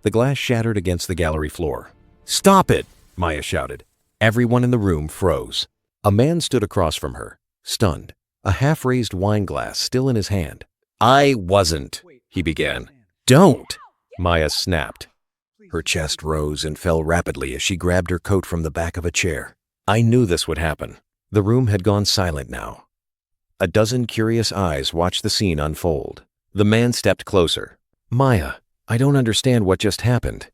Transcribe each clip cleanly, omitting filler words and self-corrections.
The glass shattered against the gallery floor. "Stop it!" Maya shouted. Everyone in the room froze. A man stood across from her, stunned, a half-raised wine glass still in his hand. "I wasn't," he began. "Don't!" Maya snapped. Her chest rose and fell rapidly as she grabbed her coat from the back of a chair. I knew this would happen. The room had gone silent now. A dozen curious eyes watched the scene unfold. The man stepped closer. "Maya, I don't understand what just happened."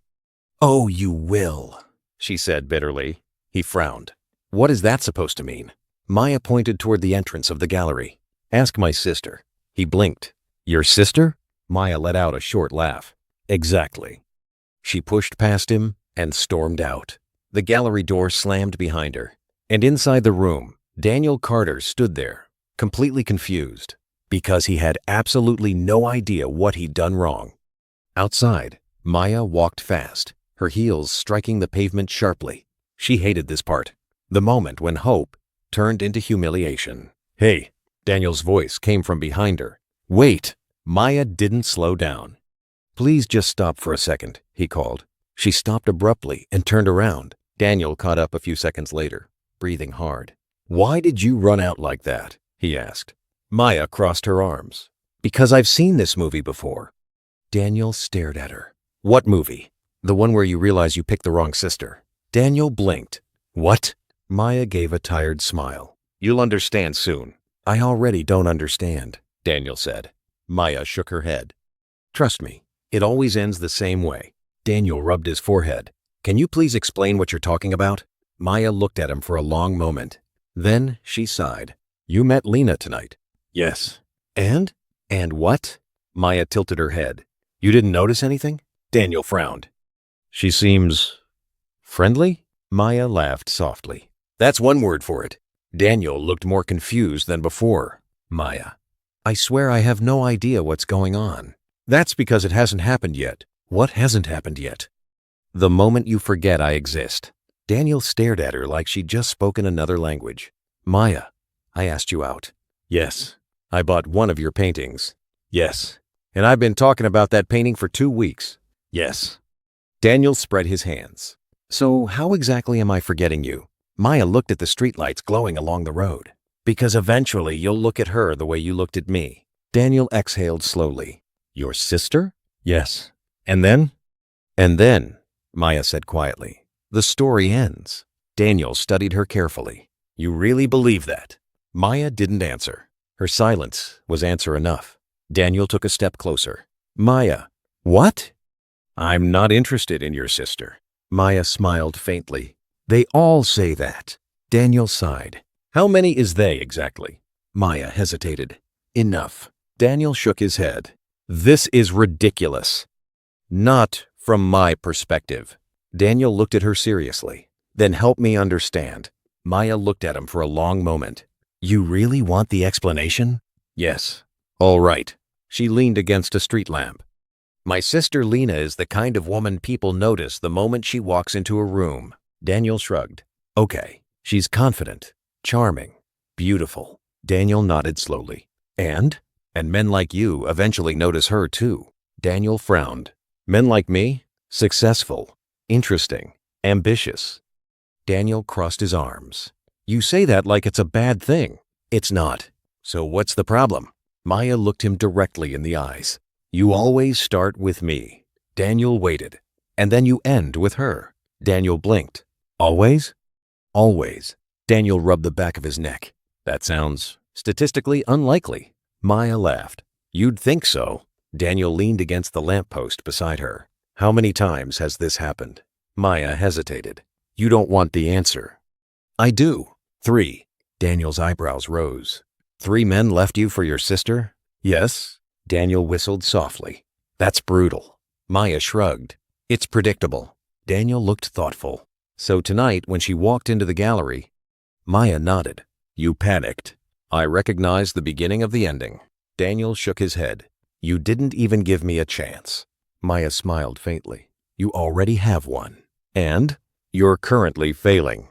"Oh, you will," she said bitterly. He frowned. "What is that supposed to mean?" Maya pointed toward the entrance of the gallery. "Ask my sister." He blinked. "Your sister?" Maya let out a short laugh. "Exactly." She pushed past him and stormed out. The gallery door slammed behind her. And inside the room, Daniel Carter stood there, completely confused, because he had absolutely no idea what he'd done wrong. Outside, Maya walked fast, her heels striking the pavement sharply. She hated this part, the moment when hope turned into humiliation. "Hey!" Daniel's voice came from behind her. "Wait!" Maya didn't slow down. "Please just stop for a second," he called. She stopped abruptly and turned around. Daniel caught up a few seconds later, breathing hard. "Why did you run out like that?" he asked. Maya crossed her arms. "Because I've seen this movie before." Daniel stared at her. "What movie?" "The one where you realize you picked the wrong sister." Daniel blinked. "What?" Maya gave a tired smile. "You'll understand soon." "I already don't understand," Daniel said. Maya shook her head. "Trust me, it always ends the same way." Daniel rubbed his forehead. "Can you please explain what you're talking about?" Maya looked at him for a long moment. Then she sighed. "You met Lena tonight." "Yes." "And? And what?" Maya tilted her head. "You didn't notice anything?" Daniel frowned. "She seems friendly?" Maya laughed softly. "That's one word for it." Daniel looked more confused than before. "Maya, I swear I have no idea what's going on." "That's because it hasn't happened yet." "What hasn't happened yet?" "The moment you forget I exist." Daniel stared at her like she'd just spoken another language. "Maya, I asked you out." "Yes." "I bought one of your paintings." "Yes." "And I've been talking about that painting for 2 weeks." "Yes." Daniel spread his hands. "So how exactly am I forgetting you?" Maya looked at the streetlights glowing along the road. "Because eventually you'll look at her the way you looked at me." Daniel exhaled slowly. "Your sister?" "Yes." "And then?" "And then," Maya said quietly, "the story ends." Daniel studied her carefully. "You really believe that?" Maya didn't answer. Her silence was answer enough. Daniel took a step closer. "Maya." "What?" "I'm not interested in your sister." Maya smiled faintly. "They all say that." Daniel sighed. "How many is they exactly?" Maya hesitated. "Enough." Daniel shook his head. "This is ridiculous." "Not from my perspective." Daniel looked at her seriously. "Then help me understand." Maya looked at him for a long moment. "You really want the explanation?" "Yes." "All right." She leaned against a street lamp. "My sister Lena is the kind of woman people notice the moment she walks into a room." Daniel shrugged. "Okay. She's confident, charming, beautiful." Daniel nodded slowly. "And? And men like you eventually notice her too." Daniel frowned. "Men like me? Successful, interesting, ambitious." Daniel crossed his arms. "You say that like it's a bad thing." "It's not." "So what's the problem?" Maya looked him directly in the eyes. "You always start with me." Daniel waited. "And then you end with her." Daniel blinked. "Always?" "Always." Daniel rubbed the back of his neck. "That sounds statistically unlikely." Maya laughed. "You'd think so." Daniel leaned against the lamppost beside her. "How many times has this happened?" Maya hesitated. "You don't want the answer." "I do." 3. Daniel's eyebrows rose. 3 men left you for your sister?" "Yes." Daniel whistled softly. "That's brutal." Maya shrugged. "It's predictable." Daniel looked thoughtful. "So tonight when she walked into the gallery..." Maya nodded. "You panicked." "I recognized the beginning of the ending." Daniel shook his head. "You didn't even give me a chance." Maya smiled faintly. "You already have one. And you're currently failing."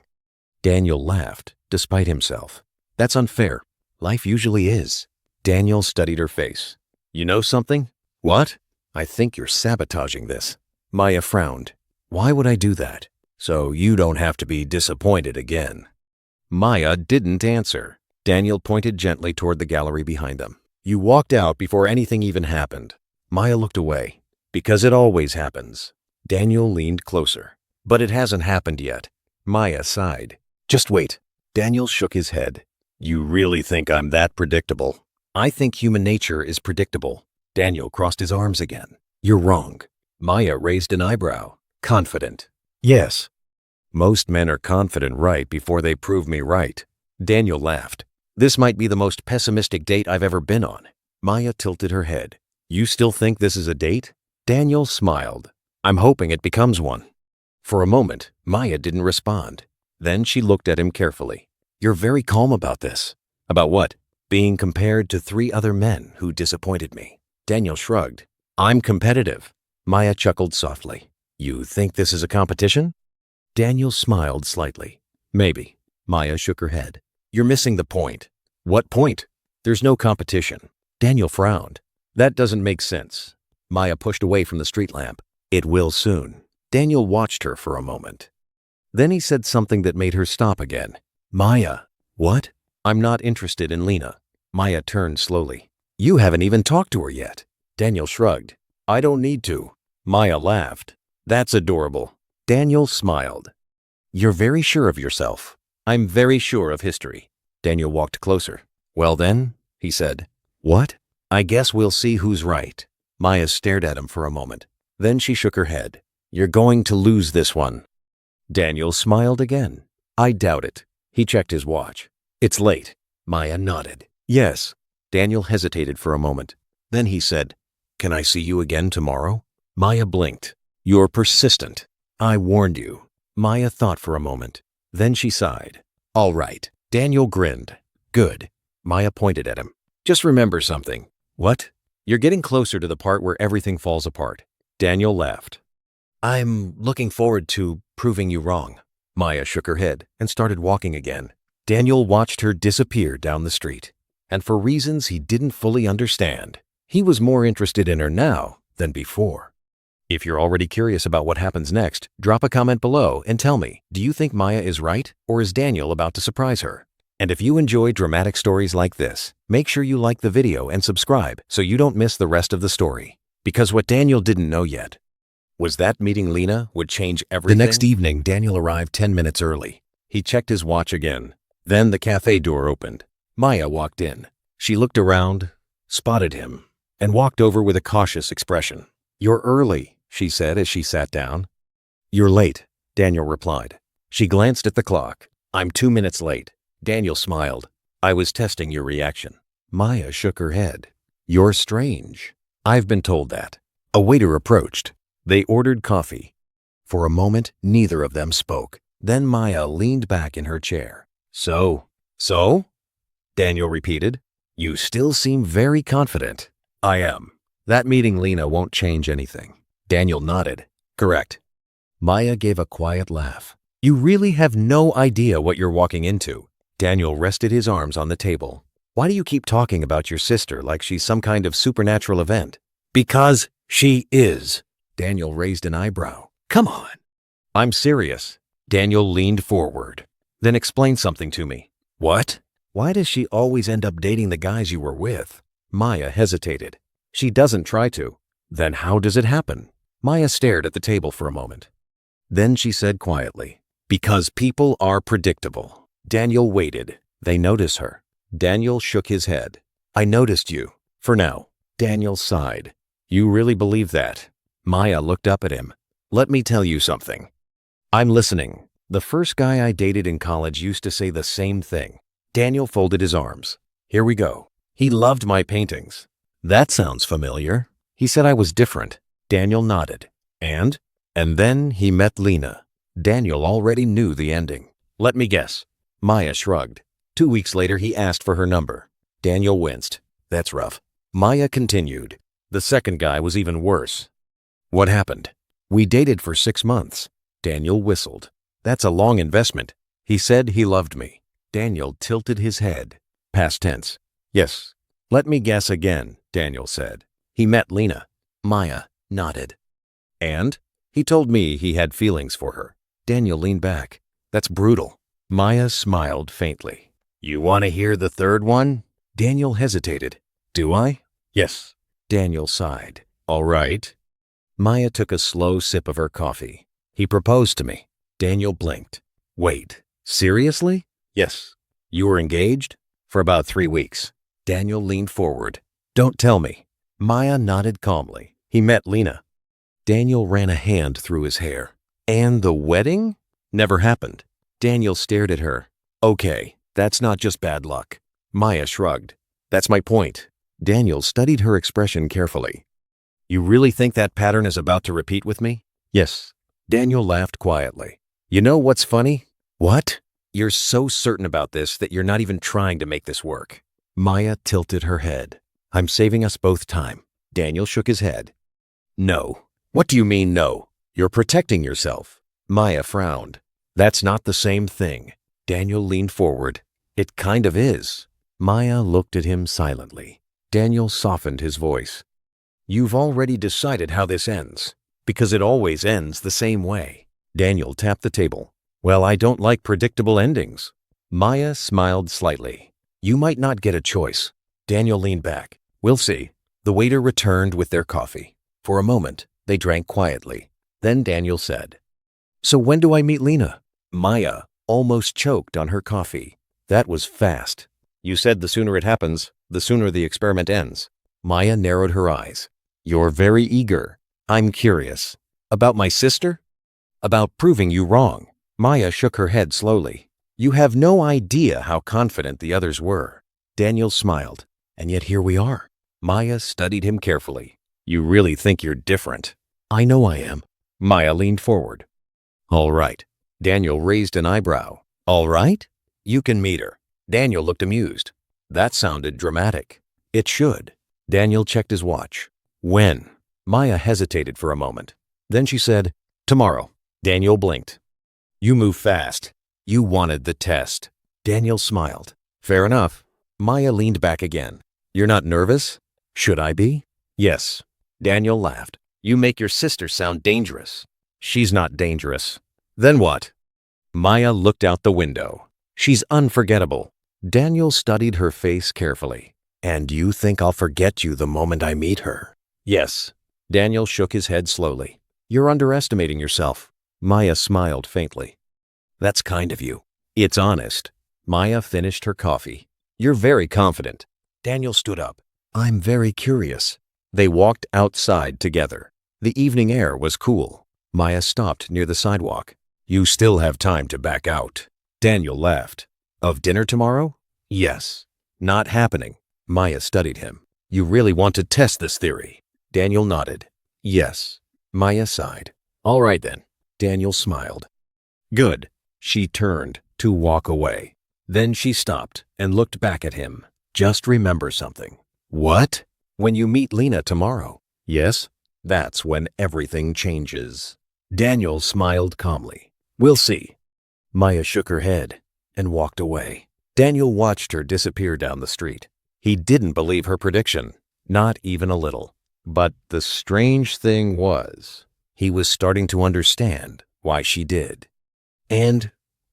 Daniel laughed, despite himself. "That's unfair. Life usually is." Daniel studied her face. "You know something?" "What?" "I think you're sabotaging this." Maya frowned. Why would I do that? So you don't have to be disappointed again. Maya didn't answer. Daniel pointed gently toward the gallery behind them. You walked out before anything even happened. Maya looked away. Because it always happens. Daniel leaned closer. But it hasn't happened yet. Maya sighed. Just wait. Daniel shook his head. You really think I'm that predictable? I think human nature is predictable. Daniel crossed his arms again. You're wrong. Maya raised an eyebrow. Confident. Yes. Most men are confident right before they prove me right. Daniel laughed. This might be the most pessimistic date I've ever been on. Maya tilted her head. You still think this is a date? Daniel smiled. I'm hoping it becomes one. For a moment, Maya didn't respond. Then she looked at him carefully. You're very calm about this. About what? Being compared to 3 other men who disappointed me. Daniel shrugged. I'm competitive. Maya chuckled softly. You think this is a competition? Daniel smiled slightly. Maybe. Maya shook her head. You're missing the point. What point? There's no competition. Daniel frowned. That doesn't make sense. Maya pushed away from the street lamp. It will soon. Daniel watched her for a moment. Then he said something that made her stop again. Maya. What? I'm not interested in Lena. Maya turned slowly. You haven't even talked to her yet. Daniel shrugged. I don't need to. Maya laughed. That's adorable. Daniel smiled. You're very sure of yourself. I'm very sure of history. Daniel walked closer. Well then, he said. What? I guess we'll see who's right. Maya stared at him for a moment. Then she shook her head. You're going to lose this one. Daniel smiled again. I doubt it. He checked his watch. It's late. Maya nodded. Yes. Daniel hesitated for a moment. Then he said, Can I see you again tomorrow? Maya blinked. You're persistent. I warned you. Maya thought for a moment. Then she sighed. All right. Daniel grinned. Good. Maya pointed at him. Just remember something. What? You're getting closer to the part where everything falls apart. Daniel laughed. I'm looking forward to proving you wrong. Maya shook her head and started walking again. Daniel watched her disappear down the street. And for reasons he didn't fully understand, he was more interested in her now than before. If you're already curious about what happens next, drop a comment below and tell me, do you think Maya is right or is Daniel about to surprise her? And if you enjoy dramatic stories like this, make sure you like the video and subscribe so you don't miss the rest of the story. Because what Daniel didn't know yet was that meeting Lena would change everything. The next evening, Daniel arrived 10 minutes early. He checked his watch again. Then the cafe door opened. Maya walked in. She looked around, spotted him, and walked over with a cautious expression. You're early, she said as she sat down. You're late, Daniel replied. She glanced at the clock. I'm 2 minutes late. Daniel smiled. I was testing your reaction. Maya shook her head. You're strange. I've been told that. A waiter approached. They ordered coffee. For a moment, neither of them spoke. Then Maya leaned back in her chair. So? Daniel repeated. You still seem very confident. I am. That meeting Lena won't change anything. Daniel nodded. Correct. Maya gave a quiet laugh. You really have no idea what you're walking into. Daniel rested his arms on the table. Why do you keep talking about your sister like she's some kind of supernatural event? Because she is. Daniel raised an eyebrow. Come on. I'm serious. Daniel leaned forward. Then explain something to me. What? Why does she always end up dating the guys you were with? Maya hesitated. She doesn't try to. Then how does it happen? Maya stared at the table for a moment. Then she said quietly, Because people are predictable. Daniel waited. They notice her. Daniel shook his head. I noticed you. For now. Daniel sighed. You really believe that? Maya looked up at him. Let me tell you something. I'm listening. The first guy I dated in college used to say the same thing. Daniel folded his arms. Here we go. He loved my paintings. That sounds familiar. He said I was different. Daniel nodded. And then he met Lena. Daniel already knew the ending. Let me guess. Maya shrugged. 2 weeks later, he asked for her number. Daniel winced. That's rough. Maya continued. The second guy was even worse. What happened? We dated for 6 months. Daniel whistled. That's a long investment. He said he loved me. Daniel tilted his head. Past tense. Yes. Let me guess again, Daniel said. He met Lena. Maya nodded. And? He told me he had feelings for her. Daniel leaned back. That's brutal. Maya smiled faintly. You want to hear the third one? Daniel hesitated. Do I? Yes. Daniel sighed. All right. Maya took a slow sip of her coffee. He proposed to me. Daniel blinked. Wait, seriously? Yes. You were engaged? For about 3 weeks. Daniel leaned forward. Don't tell me. Maya nodded calmly. He met Lena. Daniel ran a hand through his hair. And the wedding? Never happened. Daniel stared at her. Okay, that's not just bad luck. Maya shrugged. That's my point. Daniel studied her expression carefully. You really think that pattern is about to repeat with me? Yes. Daniel laughed quietly. You know what's funny? What? You're so certain about this that you're not even trying to make this work. Maya tilted her head. I'm saving us both time. Daniel shook his head. No. What do you mean no? You're protecting yourself. Maya frowned. That's not the same thing. Daniel leaned forward. It kind of is. Maya looked at him silently. Daniel softened his voice. You've already decided how this ends, because it always ends the same way. Daniel tapped the table. Well, I don't like predictable endings. Maya smiled slightly. You might not get a choice. Daniel leaned back. We'll see. The waiter returned with their coffee. For a moment, they drank quietly. Then Daniel said, So when do I meet Lena? Maya almost choked on her coffee. That was fast. You said the sooner it happens, the sooner the experiment ends. Maya narrowed her eyes. You're very eager. I'm curious. About my sister? About proving you wrong. Maya shook her head slowly. You have no idea how confident the others were. Daniel smiled. And yet here we are. Maya studied him carefully. You really think you're different. I know I am. Maya leaned forward. All right. Daniel raised an eyebrow. All right? You can meet her. Daniel looked amused. That sounded dramatic. It should. Daniel checked his watch. When? Maya hesitated for a moment. Then she said, Tomorrow. Daniel blinked. You move fast. You wanted the test. Daniel smiled. Fair enough. Maya leaned back again. You're not nervous? Should I be? Yes. Daniel laughed. You make your sister sound dangerous. She's not dangerous. Then what? Maya looked out the window. She's unforgettable. Daniel studied her face carefully. And you think I'll forget you the moment I meet her? Yes. Daniel shook his head slowly. You're underestimating yourself. Maya smiled faintly. That's kind of you. It's honest. Maya finished her coffee. You're very confident. Daniel stood up. I'm very curious. They walked outside together. The evening air was cool. Maya stopped near the sidewalk. You still have time to back out. Daniel laughed. Of dinner tomorrow? Yes. Not happening. Maya studied him. You really want to test this theory? Daniel nodded. Yes. Maya sighed. All right then. Daniel smiled. Good. She turned to walk away. Then she stopped and looked back at him. Just remember something. What? When you meet Lena tomorrow. Yes? That's when everything changes. Daniel smiled calmly. We'll see. Maya shook her head and walked away. Daniel watched her disappear down the street. He didn't believe her prediction, not even a little. But the strange thing was, he was starting to understand why she did. And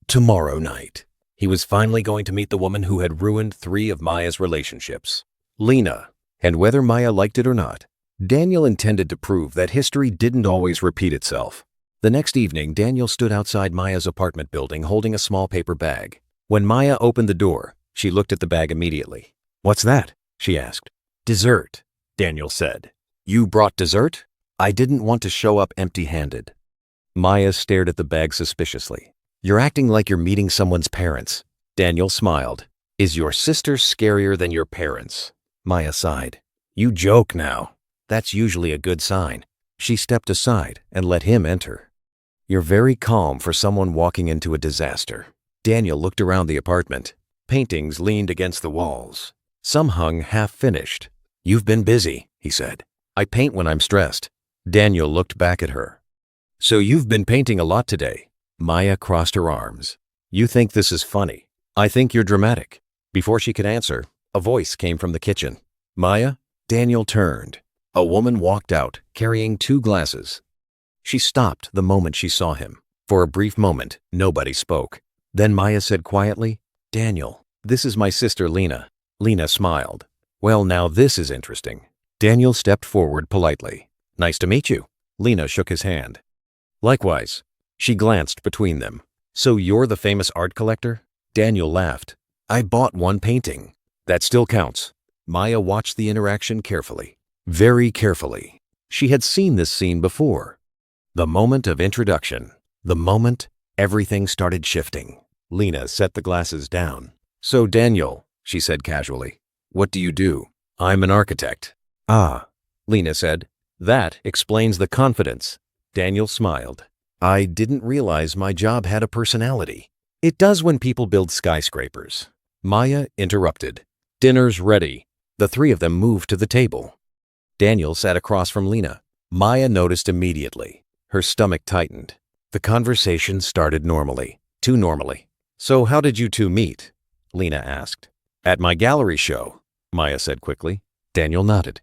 tomorrow night, he was finally going to meet the woman who had ruined 3 of Maya's relationships, Lena. And whether Maya liked it or not, Daniel intended to prove that history didn't always repeat itself. The next evening, Daniel stood outside Maya's apartment building holding a small paper bag. When Maya opened the door, she looked at the bag immediately. What's that? She asked. Dessert, Daniel said. You brought dessert? I didn't want to show up empty-handed. Maya stared at the bag suspiciously. You're acting like you're meeting someone's parents. Daniel smiled. Is your sister scarier than your parents? Maya sighed. You joke now. That's usually a good sign. She stepped aside and let him enter. You're very calm for someone walking into a disaster. Daniel looked around the apartment. Paintings leaned against the walls. Some hung half-finished. You've been busy, he said. I paint when I'm stressed. Daniel looked back at her. So you've been painting a lot today. Maya crossed her arms. You think this is funny. I think you're dramatic. Before she could answer, a voice came from the kitchen. Maya? Daniel turned. A woman walked out, carrying 2 glasses. She stopped the moment she saw him. For a brief moment, nobody spoke. Then Maya said quietly, "Daniel, this is my sister Lena." Lena smiled. "Well, now this is interesting." Daniel stepped forward politely. "Nice to meet you." Lena shook his hand. "Likewise." She glanced between them. "So you're the famous art collector?" Daniel laughed. "I bought one painting." "That still counts." Maya watched the interaction carefully. Very carefully. She had seen this scene before. The moment of introduction. The moment everything started shifting. Lena set the glasses down. "So Daniel," she said casually, "what do you do?" "I'm an architect." "Ah," Lena said. "That explains the confidence." Daniel smiled. "I didn't realize my job had a personality." "It does when people build skyscrapers." Maya interrupted. "Dinner's ready." The three of them moved to the table. Daniel sat across from Lena. Maya noticed immediately. Her stomach tightened. The conversation started normally. Too normally. "So how did you two meet?" Lena asked. "At my gallery show," Maya said quickly. Daniel nodded.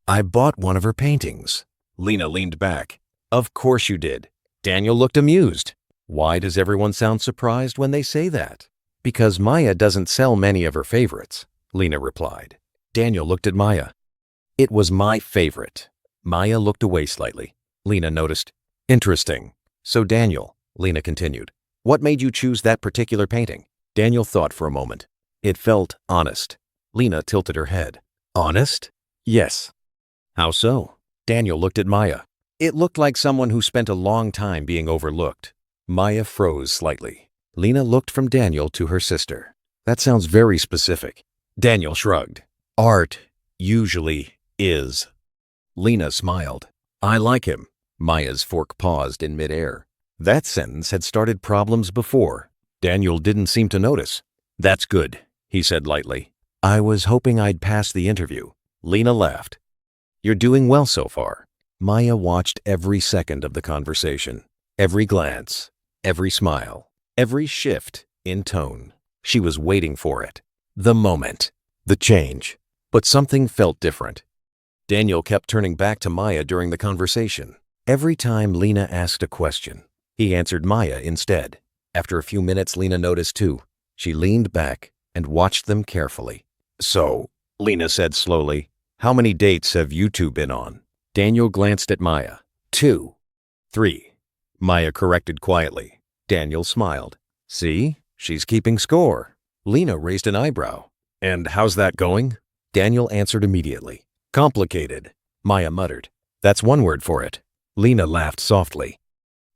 "I bought one of her paintings." Lena leaned back. "Of course you did." Daniel looked amused. "Why does everyone sound surprised when they say that?" "Because Maya doesn't sell many of her favorites," Lena replied. Daniel looked at Maya. "It was my favorite." Maya looked away slightly. Lena noticed. "Interesting. So Daniel," Lena continued, "what made you choose that particular painting?" Daniel thought for a moment. It felt honest. Lena tilted her head. "Honest?" "Yes." "How so?" Daniel looked at Maya. It looked like someone who spent a long time being overlooked. Maya froze slightly. Lena looked from Daniel to her sister. "That sounds very specific." Daniel shrugged. "Art usually is." Lena smiled. "I like him." Maya's fork paused in midair. That sentence had started problems before. Daniel didn't seem to notice. "That's good," he said lightly. "I was hoping I'd pass the interview." Lena laughed. "You're doing well so far." Maya watched every second of the conversation. Every glance. Every smile. Every shift in tone. She was waiting for it. The moment. The change. But something felt different. Daniel kept turning back to Maya during the conversation. Every time Lena asked a question, he answered Maya instead. After a few minutes, Lena noticed too. She leaned back and watched them carefully. "So," Lena said slowly, "how many dates have you two been on?" Daniel glanced at Maya. "2. 3. Maya corrected quietly. Daniel smiled. "See? She's keeping score." Lena raised an eyebrow. "And how's that going?" Daniel answered immediately. "Complicated," Maya muttered. "That's one word for it." Lena laughed softly.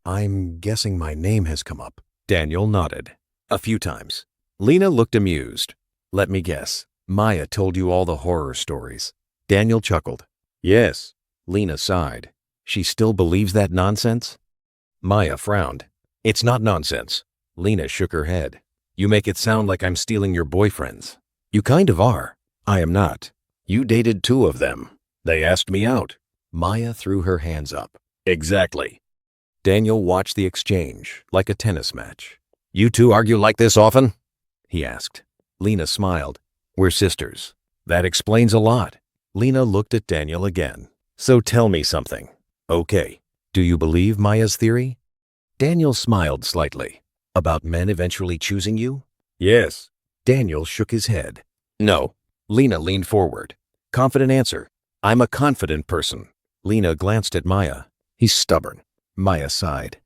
"I'm guessing my name has come up." Daniel nodded. "A few times." Lena looked amused. "Let me guess. Maya told you all the horror stories." Daniel chuckled. "Yes." Lena sighed. "She still believes that nonsense?" Maya frowned. "It's not nonsense." Lena shook her head. "You make it sound like I'm stealing your boyfriends." "You kind of are." "I am not." "You dated 2 of them. They asked me out." Maya threw her hands up. "Exactly." Daniel watched the exchange like a tennis match. "You two argue like this often?" he asked. Lena smiled. "We're sisters." "That explains a lot." Lena looked at Daniel again. "So tell me something." "Okay. Do you believe Maya's theory?" Daniel smiled slightly. "About men eventually choosing you?" "Yes." Daniel shook his head. "No." Lena leaned forward. Confident answer. "I'm a confident person." Lena glanced at Maya. "He's stubborn." Maya sighed.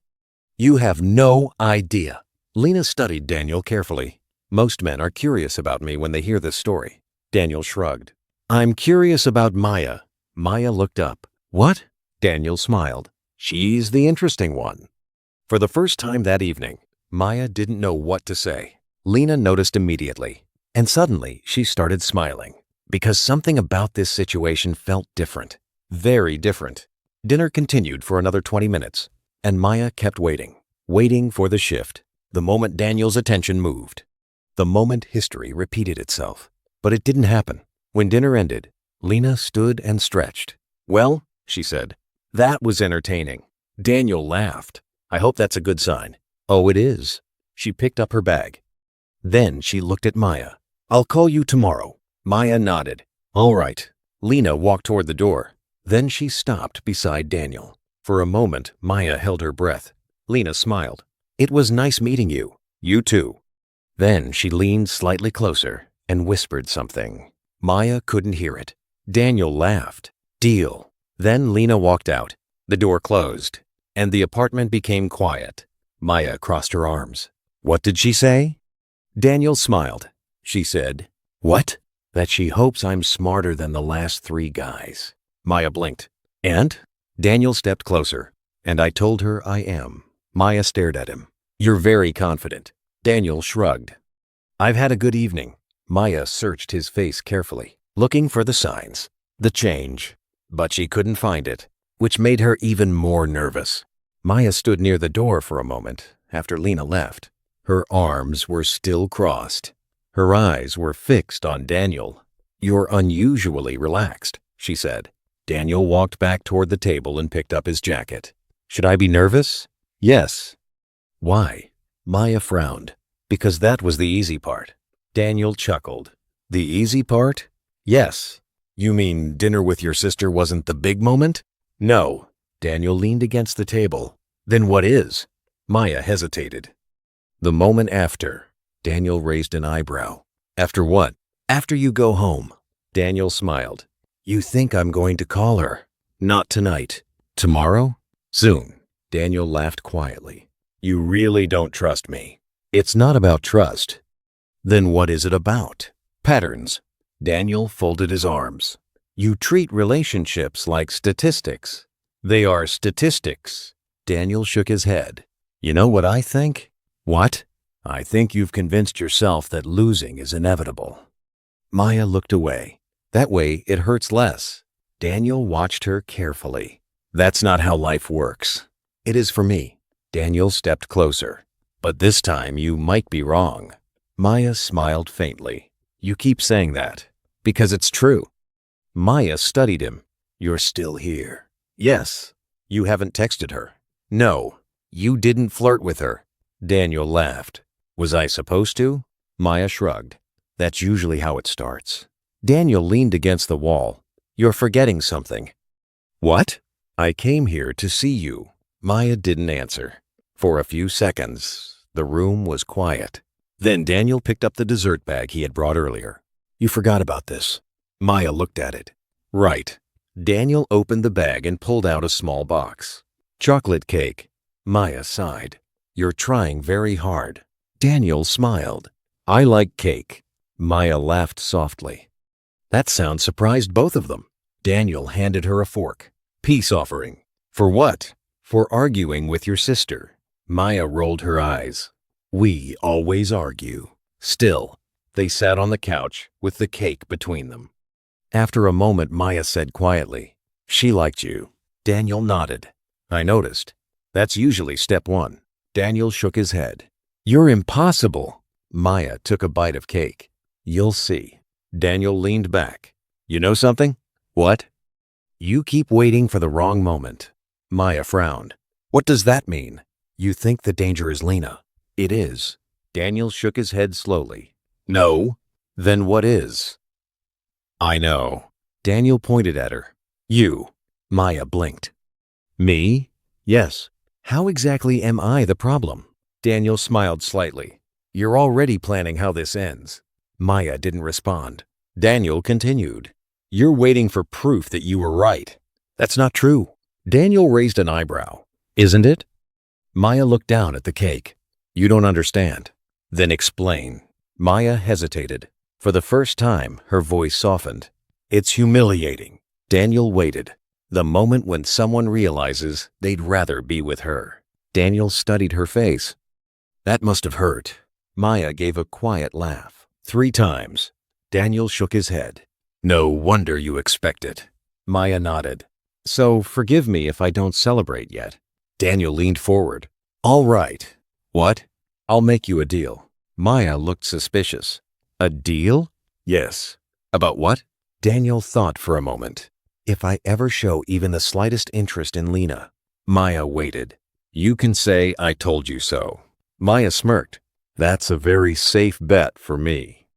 "You have no idea." Lena studied Daniel carefully. "Most men are curious about me when they hear this story." Daniel shrugged. "I'm curious about Maya." Maya looked up. "What?" Daniel smiled. "She's the interesting one." For the first time that evening, Maya didn't know what to say. Lena noticed immediately. And suddenly, she started smiling. Because something about this situation felt different. Very different. Dinner continued for another 20 minutes. And Maya kept waiting. Waiting for the shift. The moment Daniel's attention moved. The moment history repeated itself. But it didn't happen. When dinner ended, Lena stood and stretched. "Well," she said, "that was entertaining." Daniel laughed. "I hope that's a good sign." "Oh, it is." She picked up her bag. Then she looked at Maya. "I'll call you tomorrow." Maya nodded. "All right." Lena walked toward the door. Then she stopped beside Daniel. For a moment, Maya held her breath. Lena smiled. It was nice meeting you. You too. Then she leaned slightly closer and whispered something. Maya couldn't hear it. Daniel laughed. Deal. Then Lena walked out. The door closed, and the apartment became quiet. Maya crossed her arms. What did she say? Daniel smiled. She said, What? That she hopes I'm smarter than the last 3 guys. Maya blinked. And? Daniel stepped closer, and I told her I am. Maya stared at him. You're very confident. Daniel shrugged. I've had a good evening. Maya searched his face carefully, looking for the signs, the change. But she couldn't find it, which made her even more nervous. Maya stood near the door for a moment after Lena left. Her arms were still crossed. Her eyes were fixed on Daniel. You're unusually relaxed, she said. Daniel walked back toward the table and picked up his jacket. Should I be nervous? Yes. Why? Maya frowned. Because that was the easy part. Daniel chuckled. The easy part? Yes. You mean dinner with your sister wasn't the big moment? No. Daniel leaned against the table. Then what is? Maya hesitated. The moment after. Daniel raised an eyebrow. After what? After you go home. Daniel smiled. You think I'm going to call her? Not tonight. Tomorrow? Soon. Daniel laughed quietly. You really don't trust me. It's not about trust. Then what is it about? Patterns. Daniel folded his arms. You treat relationships like statistics. They are statistics. Daniel shook his head. You know what I think? What? I think you've convinced yourself that losing is inevitable. Maya looked away. That way it hurts less. Daniel watched her carefully. That's not how life works. It is for me. Daniel stepped closer. But this time you might be wrong. Maya smiled faintly. You keep saying that. Because it's true. Maya studied him. You're still here. Yes. You haven't texted her. No. You didn't flirt with her. Daniel laughed. Was I supposed to? Maya shrugged. That's usually how it starts. Daniel leaned against the wall. You're forgetting something. What? I came here to see you. Maya didn't answer. For a few seconds, the room was quiet. Then Daniel picked up the dessert bag he had brought earlier. You forgot about this. Maya looked at it. Right. Daniel opened the bag and pulled out a small box. Chocolate cake. Maya sighed. You're trying very hard. Daniel smiled. I like cake. Maya laughed softly. That sound surprised both of them. Daniel handed her a fork. Peace offering. For what? For arguing with your sister. Maya rolled her eyes. We always argue. Still, they sat on the couch with the cake between them. After a moment, Maya said quietly, She liked you. Daniel nodded. I noticed. That's usually step 1. Daniel shook his head. You're impossible. Maya took a bite of cake. You'll see. Daniel leaned back. You know something? What? You keep waiting for the wrong moment. Maya frowned. What does that mean? You think the danger is Lena. It is. Daniel shook his head slowly. No. Then what is? I know. Daniel pointed at her. You. Maya blinked. Me? Yes. How exactly am I the problem? Daniel smiled slightly. You're already planning how this ends. Maya didn't respond. Daniel continued. You're waiting for proof that you were right. That's not true. Daniel raised an eyebrow. Isn't it? Maya looked down at the cake. You don't understand. Then explain. Maya hesitated. For the first time, her voice softened. It's humiliating. Daniel waited. The moment when someone realizes they'd rather be with her. Daniel studied her face. That must have hurt. Maya gave a quiet laugh. 3 times. Daniel shook his head. No wonder you expect it. Maya nodded. So forgive me if I don't celebrate yet. Daniel leaned forward. All right. What? I'll make you a deal. Maya looked suspicious. A deal? Yes. About what? Daniel thought for a moment. If I ever show even the slightest interest in Lena. Maya waited. You can say I told you so. Maya smirked. That's a very safe bet for me.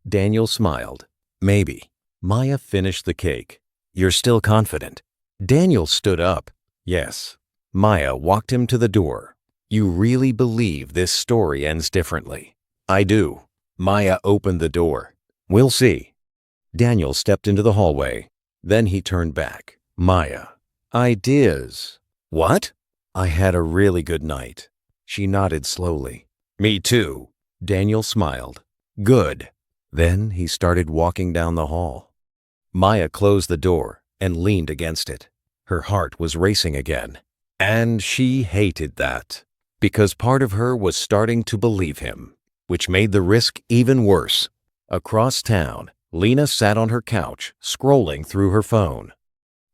Daniel smiled. Maybe. Maya finished the cake. You're still confident. Daniel stood up. Yes. Maya walked him to the door. You really believe this story ends differently? I do. Maya opened the door. We'll see. Daniel stepped into the hallway. Then he turned back. Maya. Ideas. What? I had a really good night. She nodded slowly. Me too. Daniel smiled. Good. Then he started walking down the hall. Maya closed the door and leaned against it. Her heart was racing again. And she hated that, because part of her was starting to believe him, which made the risk even worse. Across town, Lena sat on her couch, scrolling through her phone.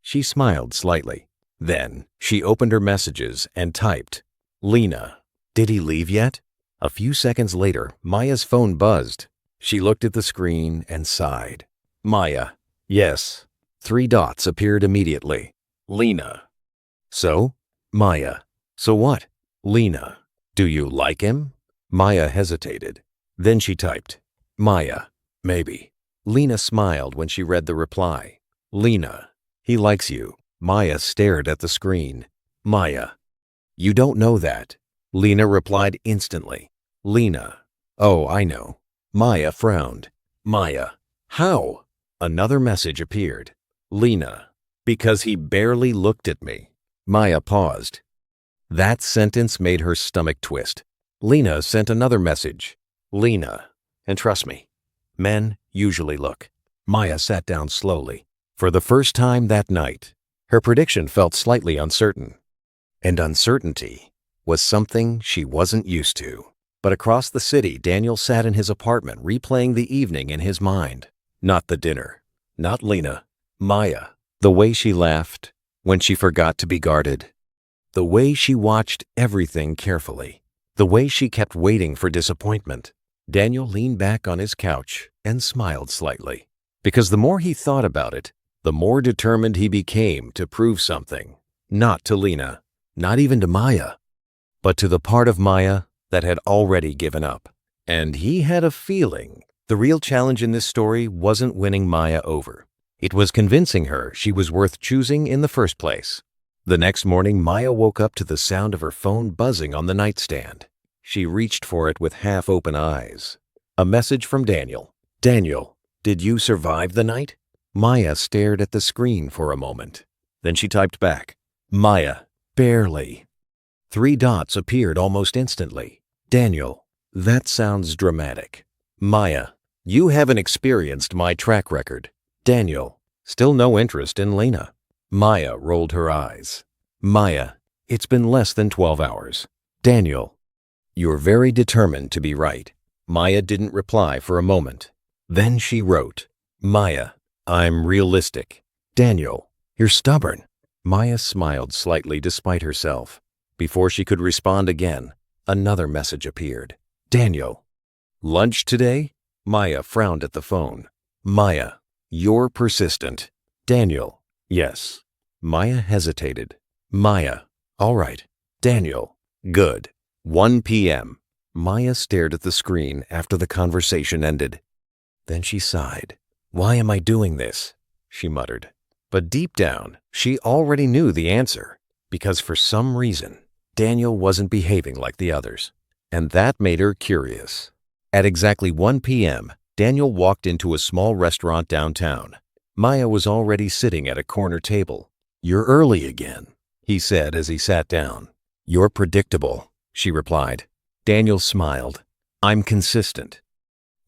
She smiled slightly. Then she opened her messages and typed, Lena, did he leave yet? A few seconds later, Maya's phone buzzed. She looked at the screen and sighed. Maya, yes. 3 dots appeared immediately. Lena. So? Maya. So what? Lena. Do you like him? Maya hesitated. Then she typed, Maya, maybe. Lena smiled when she read the reply. Lena, he likes you. Maya stared at the screen. Maya, you don't know that. Lena replied instantly. Lena, oh, I know. Maya frowned. Maya, how? Another message appeared. Lena, because he barely looked at me. Maya paused. That sentence made her stomach twist. Lena sent another message. Lena, and trust me, men usually look. Maya sat down slowly. For the first time that night, her prediction felt slightly uncertain. And uncertainty was something she wasn't used to. But across the city, Daniel sat in his apartment replaying the evening in his mind. Not the dinner. Not Lena. Maya. The way she laughed when she forgot to be guarded. The way she watched everything carefully. The way she kept waiting for disappointment. Daniel leaned back on his couch and smiled slightly. Because the more he thought about it, the more determined he became to prove something. Not to Lena. Not even to Maya. But to the part of Maya that had already given up. And he had a feeling the real challenge in this story wasn't winning Maya over. It was convincing her she was worth choosing in the first place. The next morning, Maya woke up to the sound of her phone buzzing on the nightstand. She reached for it with half-open eyes. A message from Daniel. Daniel, did you survive the night? Maya stared at the screen for a moment. Then she typed back, Maya, barely. 3 dots appeared almost instantly. Daniel, that sounds dramatic. Maya, you haven't experienced my track record. Daniel, still no interest in Lena. Maya rolled her eyes. Maya, it's been less than 12 hours. Daniel, you're very determined to be right. Maya didn't reply for a moment. Then she wrote, Maya, I'm realistic. Daniel, you're stubborn. Maya smiled slightly despite herself. Before she could respond again, another message appeared. Daniel, lunch today? Maya frowned at the phone. Maya, you're persistent. Daniel, yes. Maya hesitated. Maya, all right. Daniel, good. 1 p.m. Maya stared at the screen after the conversation ended. Then she sighed. Why am I doing this? She muttered. But deep down, she already knew the answer, because for some reason, Daniel wasn't behaving like the others, and that made her curious. At exactly 1 p.m., Daniel walked into a small restaurant downtown. Maya was already sitting at a corner table. You're early again, he said as he sat down. You're predictable, she replied. Daniel smiled. I'm consistent.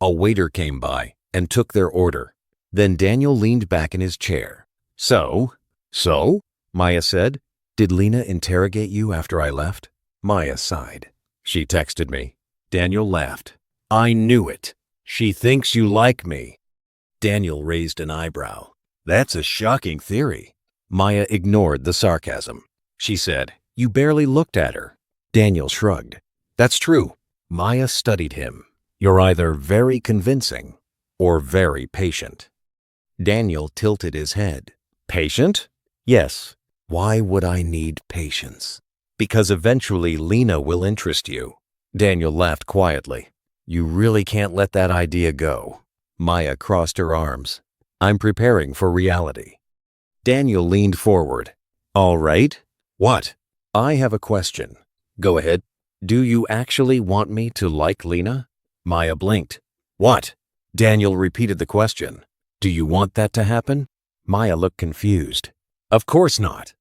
A waiter came by and took their order. Then Daniel leaned back in his chair. So? Maya said. Did Lena interrogate you after I left? Maya sighed. She texted me. Daniel laughed. I knew it. She thinks you like me. Daniel raised an eyebrow. That's a shocking theory. Maya ignored the sarcasm. She said, you barely looked at her. Daniel shrugged. That's true. Maya studied him. You're either very convincing or very patient. Daniel tilted his head. Patient? Yes. Why would I need patience? Because eventually Lena will interest you. Daniel laughed quietly. You really can't let that idea go. Maya crossed her arms. I'm preparing for reality. Daniel leaned forward. All right. What? I have a question. Go ahead. Do you actually want me to like Lena? Maya blinked. What? Daniel repeated the question. Do you want that to happen? Maya looked confused. Of course not.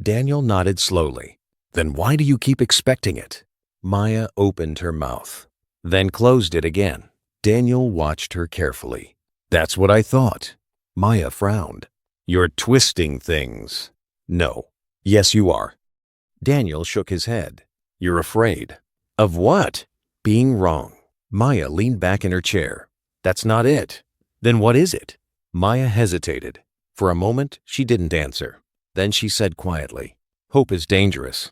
Daniel nodded slowly. Then why do you keep expecting it? Maya opened her mouth, then closed it again. Daniel watched her carefully. That's what I thought. Maya frowned. You're twisting things. No. Yes, you are. Daniel shook his head. You're afraid. Of what? Being wrong. Maya leaned back in her chair. That's not it. Then what is it? Maya hesitated. For a moment, she didn't answer. Then she said quietly, Hope is dangerous.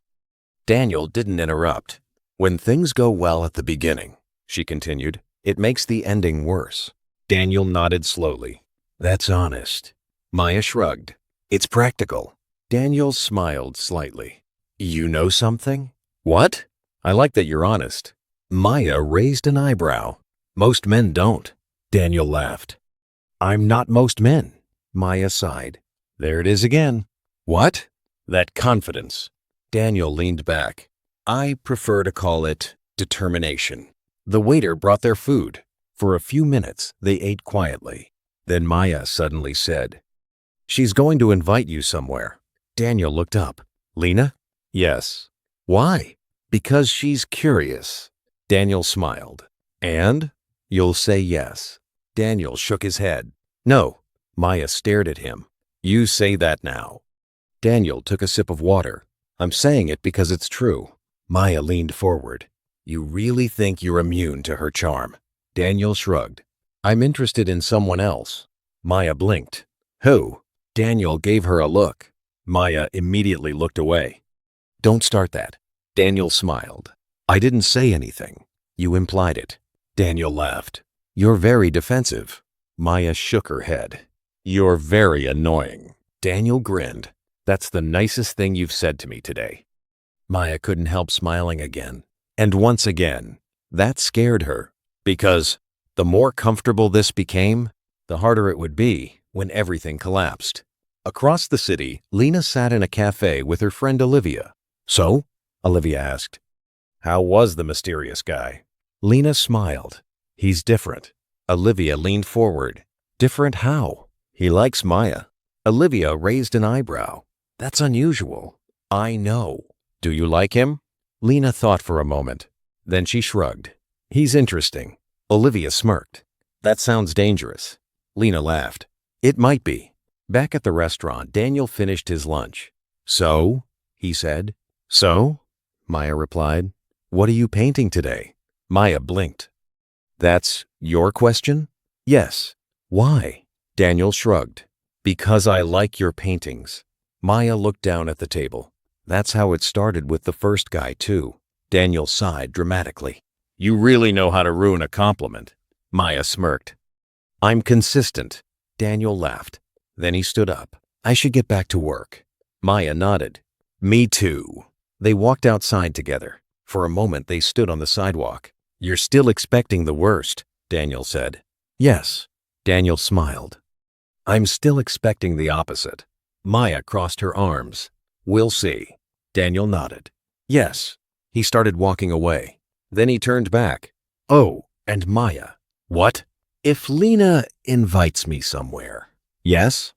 Daniel didn't interrupt. When things go well at the beginning, she continued, it makes the ending worse. Daniel nodded slowly. That's honest. Maya shrugged. It's practical. Daniel smiled slightly. You know something? What? I like that you're honest. Maya raised an eyebrow. Most men don't. Daniel laughed. I'm not most men. Maya sighed. There it is again. What? That confidence. Daniel leaned back. I prefer to call it determination. The waiter brought their food. For a few minutes, they ate quietly. Then Maya suddenly said, She's going to invite you somewhere. Daniel looked up. Lena? Yes. Why? Because she's curious. Daniel smiled. And? You'll say yes. Daniel shook his head. No. Maya stared at him. You say that now. Daniel took a sip of water. I'm saying it because it's true. Maya leaned forward. You really think you're immune to her charm? Daniel shrugged. I'm interested in someone else. Maya blinked. Who? Daniel gave her a look. Maya immediately looked away. Don't start that. Daniel smiled. I didn't say anything. You implied it. Daniel laughed. You're very defensive. Maya shook her head. You're very annoying. Daniel grinned. That's the nicest thing you've said to me today. Maya couldn't help smiling again. And once again, that scared her. Because the more comfortable this became, the harder it would be when everything collapsed. Across the city, Lena sat in a cafe with her friend Olivia. So? Olivia asked. How was the mysterious guy? Lena smiled. He's different. Olivia leaned forward. Different how? He likes Maya. Olivia raised an eyebrow. That's unusual. I know. Do you like him? Lena thought for a moment. Then she shrugged. He's interesting. Olivia smirked. That sounds dangerous. Lena laughed. It might be. Back at the restaurant, Daniel finished his lunch. So? He said. So? Maya replied. What are you painting today? Maya blinked. That's your question? Yes. Why? Daniel shrugged. Because I like your paintings. Maya looked down at the table. That's how it started with the first guy, too. Daniel sighed dramatically. You really know how to ruin a compliment. Maya smirked. I'm consistent. Daniel laughed. Then he stood up. I should get back to work. Maya nodded. Me too. They walked outside together. For a moment, they stood on the sidewalk. You're still expecting the worst, Daniel said. Yes. Daniel smiled. I'm still expecting the opposite. Maya crossed her arms. We'll see. Daniel nodded. Yes. He started walking away. Then he turned back. Oh, and Maya. What? If Lena invites me somewhere. Yes?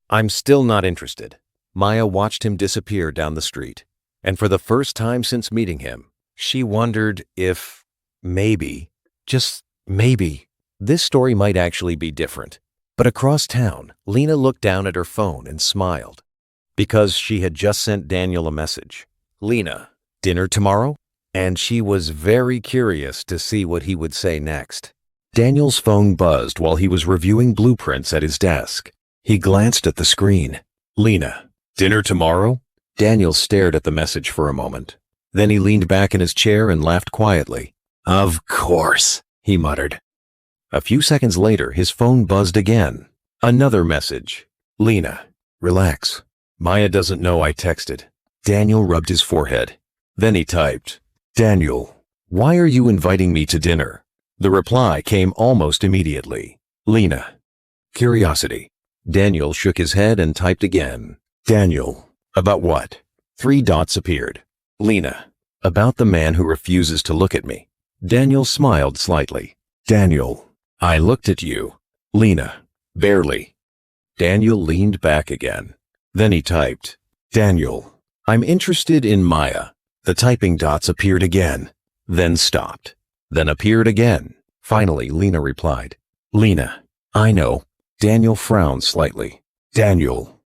I'm still not interested. Maya watched him disappear down the street. And for the first time since meeting him, she wondered if, maybe, just maybe, this story might actually be different. But across town, Lena looked down at her phone and smiled. Because she had just sent Daniel a message. Lena, dinner tomorrow? And she was very curious to see what he would say next. Daniel's phone buzzed while he was reviewing blueprints at his desk. He glanced at the screen. Lena, dinner tomorrow? Daniel stared at the message for a moment. Then he leaned back in his chair and laughed quietly. Of course, he muttered. A few seconds later, his phone buzzed again. Another message. Lena, relax. Maya doesn't know I texted. Daniel rubbed his forehead. Then he typed, Daniel, why are you inviting me to dinner? The reply came almost immediately. Lena, curiosity. Daniel shook his head and typed again. Daniel, about what? 3 dots appeared. Lena. About the man who refuses to look at me. Daniel smiled slightly. Daniel. I looked at you. Lena. Barely. Daniel leaned back again. Then he typed. Daniel. I'm interested in Maya. The typing dots appeared again. Then stopped. Then appeared again. Finally, Lena replied. Lena. I know. Daniel frowned slightly. Daniel.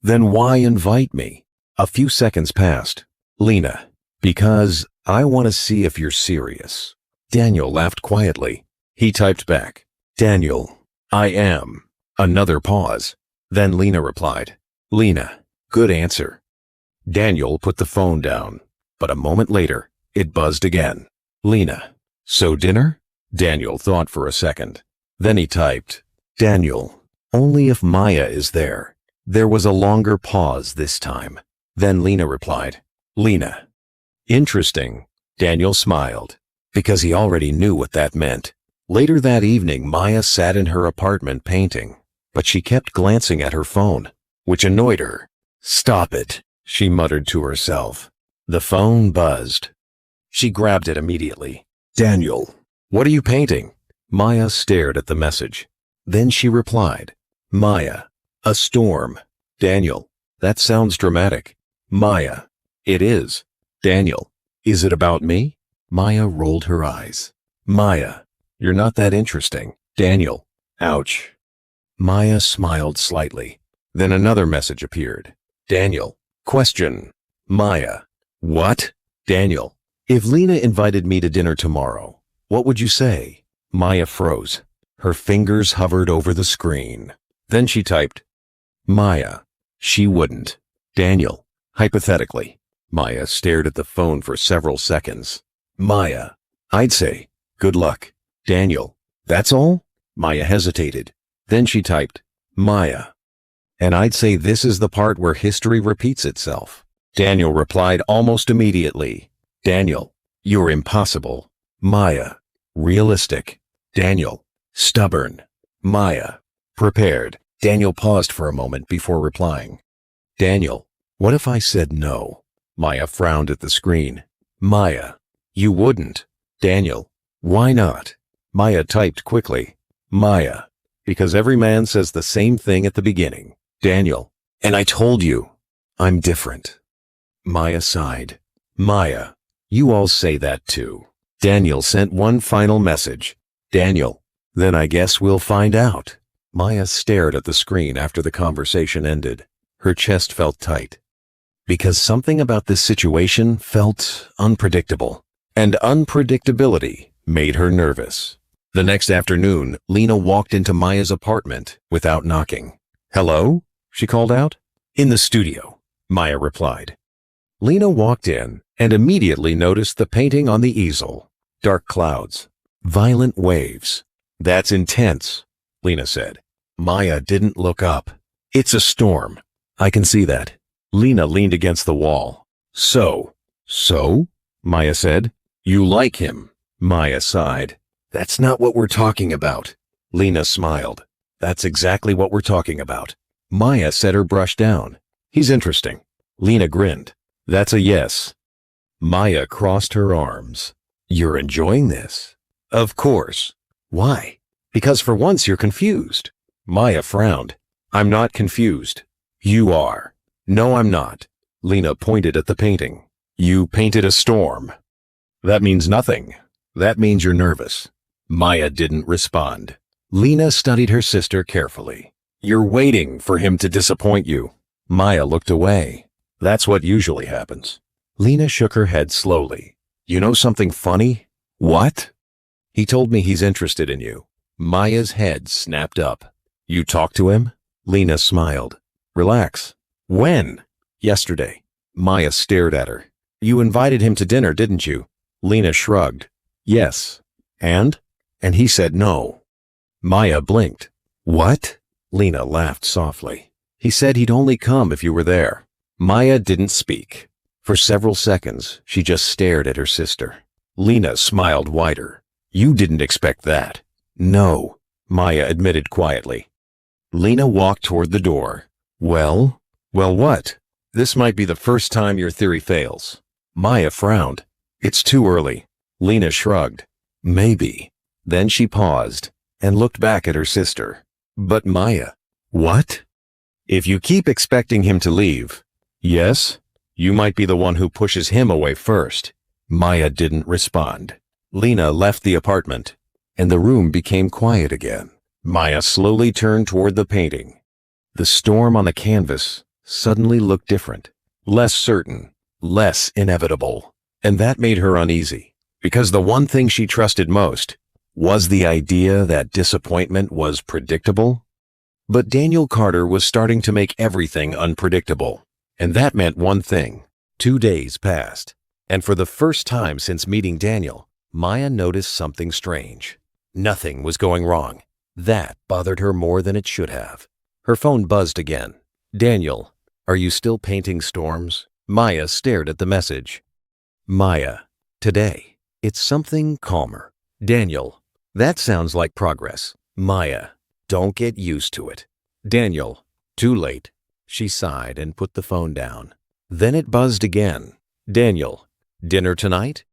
Then why invite me? A few seconds passed. Lena. Because I want to see if you're serious. Daniel laughed quietly. He typed back. Daniel. I am. Another pause. Then Lena replied. Lena. Good answer. Daniel put the phone down. But a moment later, it buzzed again. Lena. So dinner? Daniel thought for a second. Then he typed. Daniel. Only if Maya is there. There was a longer pause this time. Then Lena replied. Lena. Interesting. Daniel smiled. Because he already knew what that meant. Later that evening, Maya sat in her apartment painting. But she kept glancing at her phone, which annoyed her. Stop it, she muttered to herself. The phone buzzed. She grabbed it immediately. Daniel. What are you painting? Maya stared at the message. Then she replied. Maya. A storm. Daniel. That sounds dramatic. Maya. It is. Daniel. Is it about me? Maya rolled her eyes. Maya. You're not that interesting. Daniel. Ouch. Maya smiled slightly. Then another message appeared. Daniel. Question. Maya. What? Daniel. If Lena invited me to dinner tomorrow, what would you say? Maya froze. Her fingers hovered over the screen. Then she typed. Maya. She wouldn't. Daniel. Hypothetically. Maya stared at the phone for several seconds. Maya. I'd say, good luck. Daniel. That's all? Maya hesitated. Then she typed. Maya. And I'd say this is the part where history repeats itself. Daniel replied almost immediately. Daniel. You're impossible. Maya. Realistic. Daniel. Stubborn. Maya. Prepared. Daniel paused for a moment before replying. Daniel. What if I said no? Maya frowned at the screen. Maya. You wouldn't. Daniel. Why not? Maya typed quickly. Maya. Because every man says the same thing at the beginning. Daniel. And I told you. I'm different. Maya sighed. Maya. You all say that too. Daniel sent one final message. Daniel. Then I guess we'll find out. Maya stared at the screen after the conversation ended. Her chest felt tight. Because something about this situation felt unpredictable. And unpredictability made her nervous. The next afternoon, Lena walked into Maya's apartment without knocking. Hello? She called out. In the studio, Maya replied. Lena walked in and immediately noticed the painting on the easel. Dark clouds. Violent waves. That's intense, Lena said. Maya didn't look up. It's a storm. I can see that. Lena leaned against the wall. So? Maya said. You like him? Maya sighed. That's not what we're talking about. Lena smiled. That's exactly what we're talking about. Maya set her brush down. He's interesting. Lena grinned. That's a yes. Maya crossed her arms. You're enjoying this? Of course. Why? Because for once you're confused. Maya frowned. I'm not confused. You are. No, I'm not. Lena pointed at the painting. You painted a storm. That means nothing. That means you're nervous. Maya didn't respond. Lena studied her sister carefully. You're waiting for him to disappoint you. Maya looked away. That's what usually happens. Lena shook her head slowly. You know something funny? What? He told me he's interested in you. Maya's head snapped up. You talked to him? Lena smiled. Relax. When? Yesterday. Maya stared at her. You invited him to dinner, didn't you? Lena shrugged. Yes. And? And he said no. Maya blinked. What? Lena laughed softly. He said he'd only come if you were there. Maya didn't speak. For several seconds, she just stared at her sister. Lena smiled wider. You didn't expect that. No, Maya admitted quietly. Lena walked toward the door. Well, what? This might be the first time your theory fails. Maya frowned. It's too early. Lena shrugged. Maybe. Then she paused and looked back at her sister. But Maya. What? If you keep expecting him to leave, yes, you might be the one who pushes him away first. Maya didn't respond. Lena left the apartment, and the room became quiet again. Maya slowly turned toward the painting. The storm on the canvas suddenly looked different, less certain, less inevitable. And that made her uneasy, because the one thing she trusted most was the idea that disappointment was predictable. But Daniel Carter was starting to make everything unpredictable, and that meant one thing. 2 days passed, and for the first time since meeting Daniel, Maya noticed something strange. Nothing was going wrong. That bothered her more than it should have. Her phone buzzed again. Daniel, are you still painting storms? Maya stared at the message. Maya, today, it's something calmer. Daniel, that sounds like progress. Maya, don't get used to it. Daniel, too late. She sighed and put the phone down. Then it buzzed again. Daniel, dinner tonight?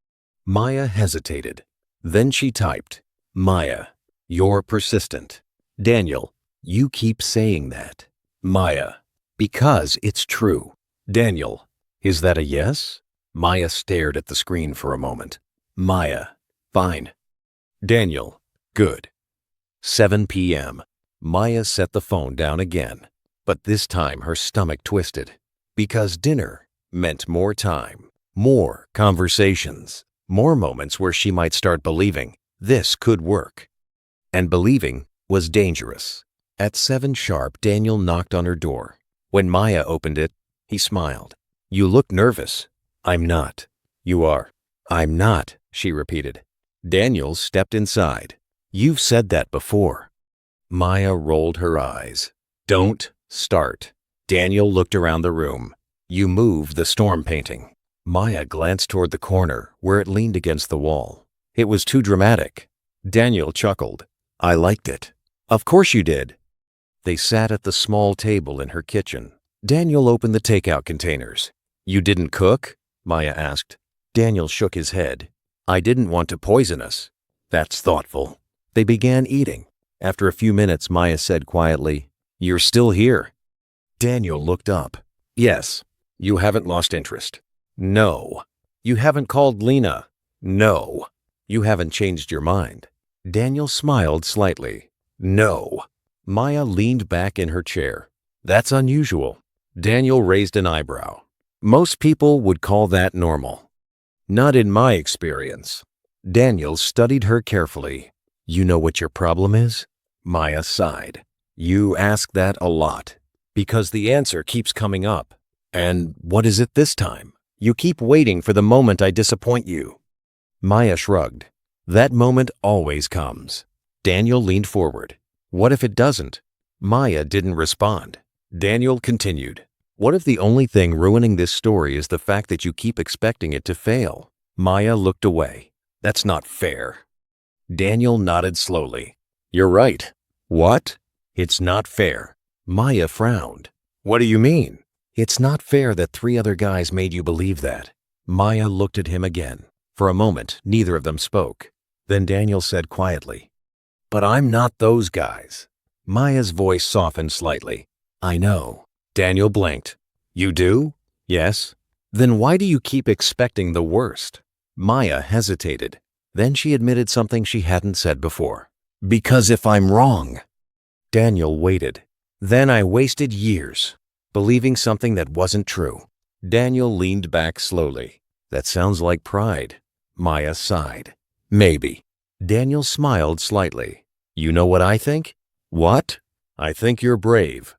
Maya hesitated. Then she typed, Maya, you're persistent. Daniel, you keep saying that. Maya, because it's true. Daniel, is that a yes? Maya stared at the screen for a moment. Maya, fine. Daniel, good. 7 p.m. Maya set the phone down again, but this time her stomach twisted, because dinner meant more time, more conversations, more moments where she might start believing this could work. And believing was dangerous. At 7 sharp, Daniel knocked on her door. When Maya opened it, he smiled. You look nervous. I'm not. You are. I'm not, she repeated. Daniel stepped inside. You've said that before. Maya rolled her eyes. Don't start. Daniel looked around the room. You moved the storm painting. Maya glanced toward the corner where it leaned against the wall. It was too dramatic. Daniel chuckled. I liked it. Of course you did. They sat at the small table in her kitchen. Daniel opened the takeout containers. You didn't cook? Maya asked. Daniel shook his head. I didn't want to poison us. That's thoughtful. They began eating. After a few minutes, Maya said quietly, You're still here. Daniel looked up. Yes. You haven't lost interest. No. You haven't called Lena. No. You haven't changed your mind. Daniel smiled slightly. No. Maya leaned back in her chair. That's unusual. Daniel raised an eyebrow. Most people would call that normal. Not in my experience. Daniel studied her carefully. You know what your problem is? Maya sighed. You ask that a lot, because the answer keeps coming up. And what is it this time? You keep waiting for the moment I disappoint you. Maya shrugged. That moment always comes. Daniel leaned forward. What if it doesn't? Maya didn't respond. Daniel continued. What if the only thing ruining this story is the fact that you keep expecting it to fail? Maya looked away. That's not fair. Daniel nodded slowly. You're right. What? It's not fair. Maya frowned. What do you mean? It's not fair that 3 other guys made you believe that. Maya looked at him again. For a moment, neither of them spoke. Then Daniel said quietly, But I'm not those guys. Maya's voice softened slightly. I know. Daniel blinked. You do? Yes. Then why do you keep expecting the worst? Maya hesitated. Then she admitted something she hadn't said before. Because if I'm wrong. Daniel waited. Then I wasted years believing something that wasn't true. Daniel leaned back slowly. That sounds like pride. Maya sighed. Maybe. Daniel smiled slightly. You know what I think? What? I think you're brave.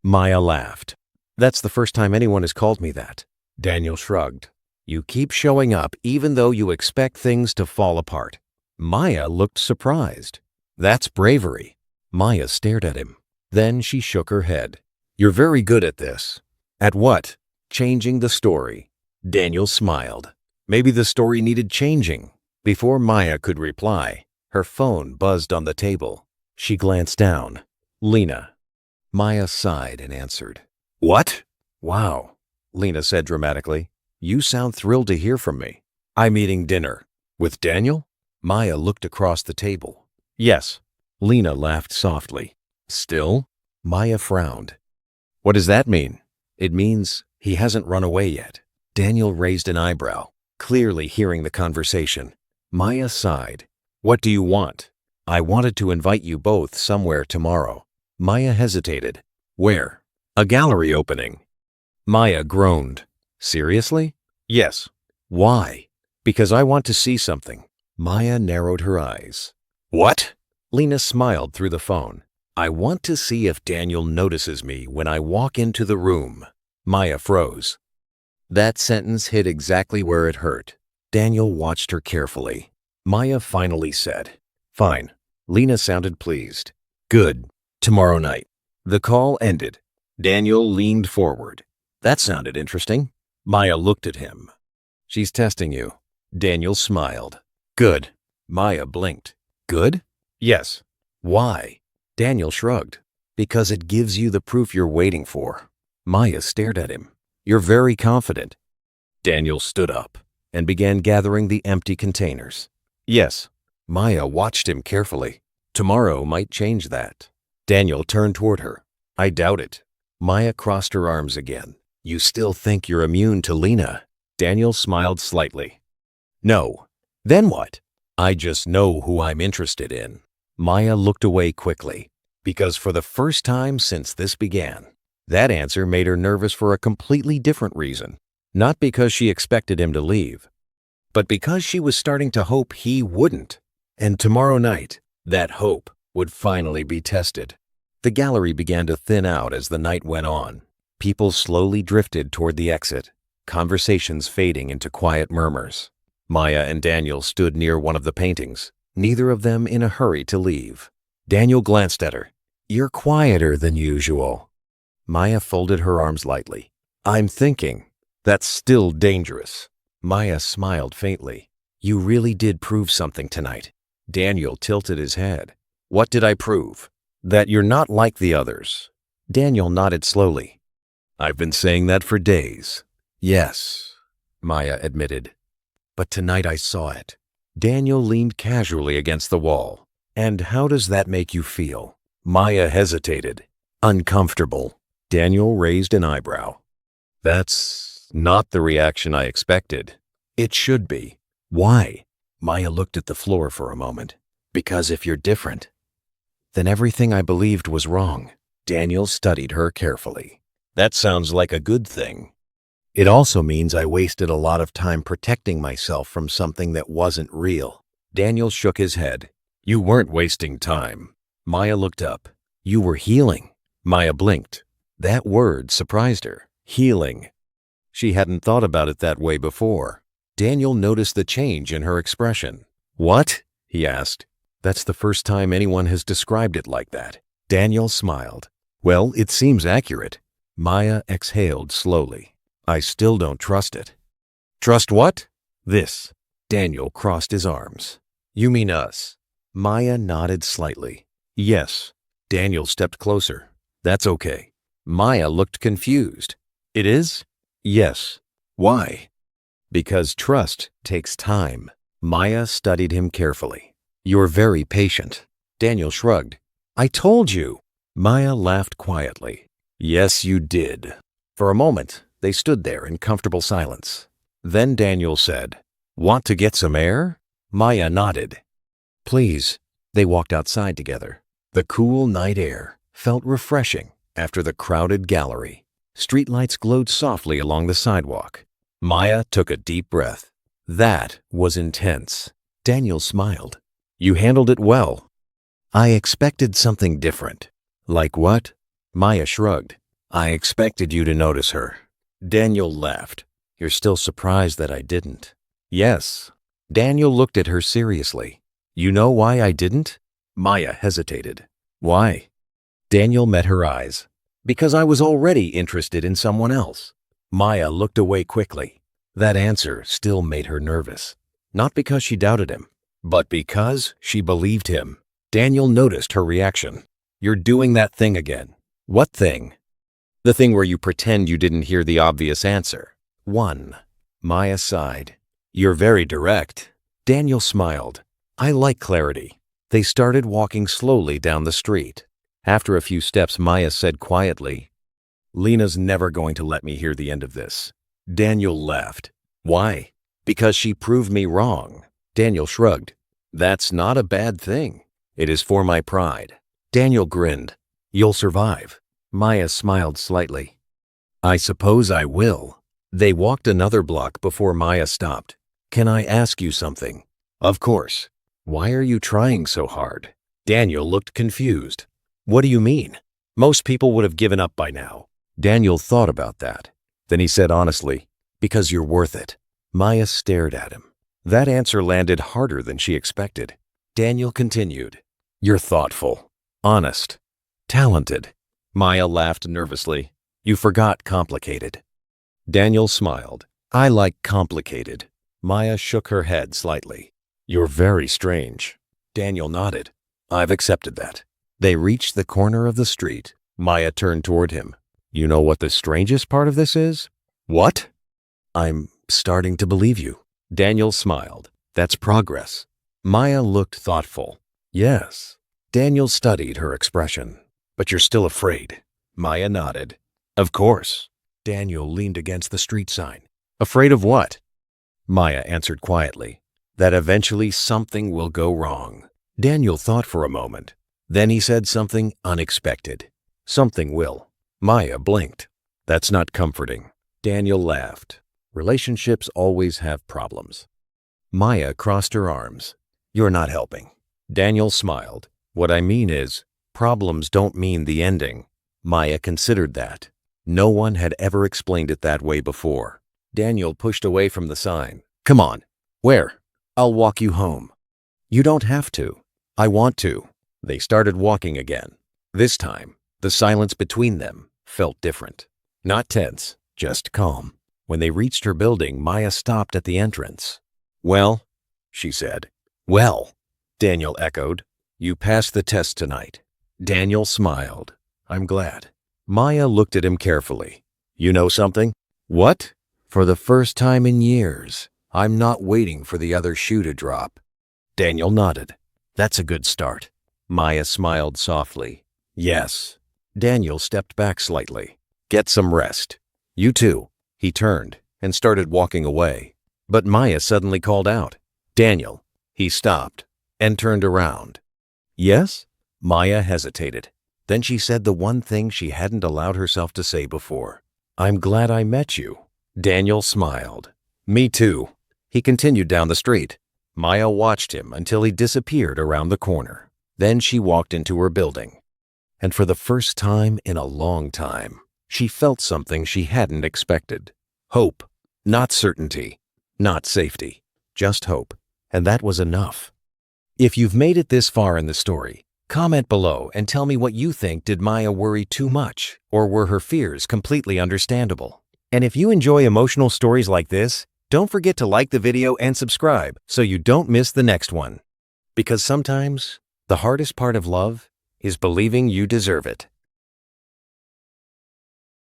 Maya laughed. That's the first time anyone has called me that. Daniel shrugged. You keep showing up even though you expect things to fall apart. Maya looked surprised. That's bravery. Maya stared at him. Then she shook her head. You're very good at this. At what? Changing the story. Daniel smiled. Maybe the story needed changing. Before Maya could reply, her phone buzzed on the table. She glanced down. Lena. Maya sighed and answered. What? Wow. Lena said dramatically. You sound thrilled to hear from me. I'm eating dinner. With Daniel? Maya looked across the table. Yes. Lena laughed softly. Still? Maya frowned. What does that mean? It means he hasn't run away yet. Daniel raised an eyebrow, clearly hearing the conversation. Maya sighed. What do you want? I wanted to invite you both somewhere tomorrow. Maya hesitated. Where? A gallery opening. Maya groaned. Seriously? Yes. Why? Because I want to see something. Maya narrowed her eyes. What? Lena smiled through the phone. I want to see if Daniel notices me when I walk into the room. Maya froze. That sentence hit exactly where it hurt. Daniel watched her carefully. Maya finally said, Fine. Lena sounded pleased. Good. Tomorrow night. The call ended. Daniel leaned forward. That sounded interesting. Maya looked at him. She's testing you. Daniel smiled. Good. Maya blinked. Good? Yes. Why? Daniel shrugged. Because it gives you the proof you're waiting for. Maya stared at him. You're very confident. Daniel stood up and began gathering the empty containers. Yes. Maya watched him carefully. Tomorrow might change that. Daniel turned toward her. I doubt it. Maya crossed her arms again. You still think you're immune to Lena? Daniel smiled slightly. No. Then what? I just know who I'm interested in. Maya looked away quickly, because for the first time since this began, that answer made her nervous for a completely different reason. Not because she expected him to leave, but because she was starting to hope he wouldn't. And tomorrow night, that hope would finally be tested. The gallery began to thin out as the night went on. People slowly drifted toward the exit, conversations fading into quiet murmurs. Maya and Daniel stood near one of the paintings, neither of them in a hurry to leave. Daniel glanced at her. You're quieter than usual. Maya folded her arms lightly. I'm thinking. That's still dangerous. Maya smiled faintly. You really did prove something tonight. Daniel tilted his head. What did I prove? That you're not like the others. Daniel nodded slowly. I've been saying that for days. Yes, Maya admitted. But tonight I saw it. Daniel leaned casually against the wall. And how does that make you feel? Maya hesitated. Uncomfortable. Daniel raised an eyebrow. That's not the reaction I expected. It should be. Why? Maya looked at the floor for a moment. Because if you're different, then everything I believed was wrong. Daniel studied her carefully. That sounds like a good thing. It also means I wasted a lot of time protecting myself from something that wasn't real. Daniel shook his head. You weren't wasting time. Maya looked up. You were healing. Maya blinked. That word surprised her. Healing. She hadn't thought about it that way before. Daniel noticed the change in her expression. What? He asked. That's the first time anyone has described it like that. Daniel smiled. Well, it seems accurate. Maya exhaled slowly. I still don't trust it. Trust what? This. Daniel crossed his arms. You mean us? Maya nodded slightly. Yes. Daniel stepped closer. That's okay. Maya looked confused. It is? Yes. Why? Because trust takes time. Maya studied him carefully. You're very patient. Daniel shrugged. I told you. Maya laughed quietly. Yes, you did. For a moment, they stood there in comfortable silence. Then Daniel said, Want to get some air? Maya nodded. Please. They walked outside together. The cool night air felt refreshing after the crowded gallery. Streetlights glowed softly along the sidewalk. Maya took a deep breath. That was intense. Daniel smiled. You handled it well. I expected something different. Like what? Maya shrugged. I expected you to notice her. Daniel laughed. You're still surprised that I didn't? Yes. Daniel looked at her seriously. You know why I didn't? Maya hesitated. Why? Daniel met her eyes. Because I was already interested in someone else. Maya looked away quickly. That answer still made her nervous. Not because she doubted him, but because she believed him. Daniel noticed her reaction. You're doing that thing again. What thing? The thing where you pretend you didn't hear the obvious answer. 1. Maya sighed. You're very direct. Daniel smiled. I like clarity. They started walking slowly down the street. After a few steps, Maya said quietly, Lena's never going to let me hear the end of this. Daniel laughed. Why? Because she proved me wrong. Daniel shrugged. That's not a bad thing. It is for my pride. Daniel grinned. You'll survive. Maya smiled slightly. I suppose I will. They walked another block before Maya stopped. Can I ask you something? Of course. Why are you trying so hard? Daniel looked confused. What do you mean? Most people would have given up by now. Daniel thought about that. Then he said honestly, because you're worth it. Maya stared at him. That answer landed harder than she expected. Daniel continued. You're thoughtful, honest, talented. Maya laughed nervously. You forgot complicated. Daniel smiled. I like complicated. Maya shook her head slightly. You're very strange. Daniel nodded. I've accepted that. They reached the corner of the street. Maya turned toward him. You know what the strangest part of this is? What? I'm starting to believe you. Daniel smiled. That's progress. Maya looked thoughtful. Yes. Daniel studied her expression. But you're still afraid. Maya nodded. Of course. Daniel leaned against the street sign. Afraid of what? Maya answered quietly. That eventually something will go wrong. Daniel thought for a moment. Then he said something unexpected. Something will. Maya blinked. That's not comforting. Daniel laughed. Relationships always have problems. Maya crossed her arms. You're not helping. Daniel smiled. What I mean is, problems don't mean the ending. Maya considered that. No one had ever explained it that way before. Daniel pushed away from the sign. Come on. Where? I'll walk you home. You don't have to. I want to. They started walking again. This time, the silence between them felt different. Not tense, just calm. When they reached her building, Maya stopped at the entrance. Well, she said. Well, Daniel echoed. You passed the test tonight. Daniel smiled. I'm glad. Maya looked at him carefully. You know something? What? For the first time in years, I'm not waiting for the other shoe to drop. Daniel nodded. That's a good start. Maya smiled softly. Yes. Daniel stepped back slightly. Get some rest. You too. He turned and started walking away. But Maya suddenly called out, Daniel. He stopped and turned around. Yes? Maya hesitated. Then she said the one thing she hadn't allowed herself to say before. I'm glad I met you. Daniel smiled. Me too. He continued down the street. Maya watched him until he disappeared around the corner. Then she walked into her building. And for the first time in a long time, she felt something she hadn't expected. Hope. Not certainty. Not safety. Just hope. And that was enough. If you've made it this far in the story, comment below and tell me what you think. Did Maya worry too much, or were her fears completely understandable? And if you enjoy emotional stories like this, don't forget to like the video and subscribe so you don't miss the next one. Because sometimes, the hardest part of love is believing you deserve it.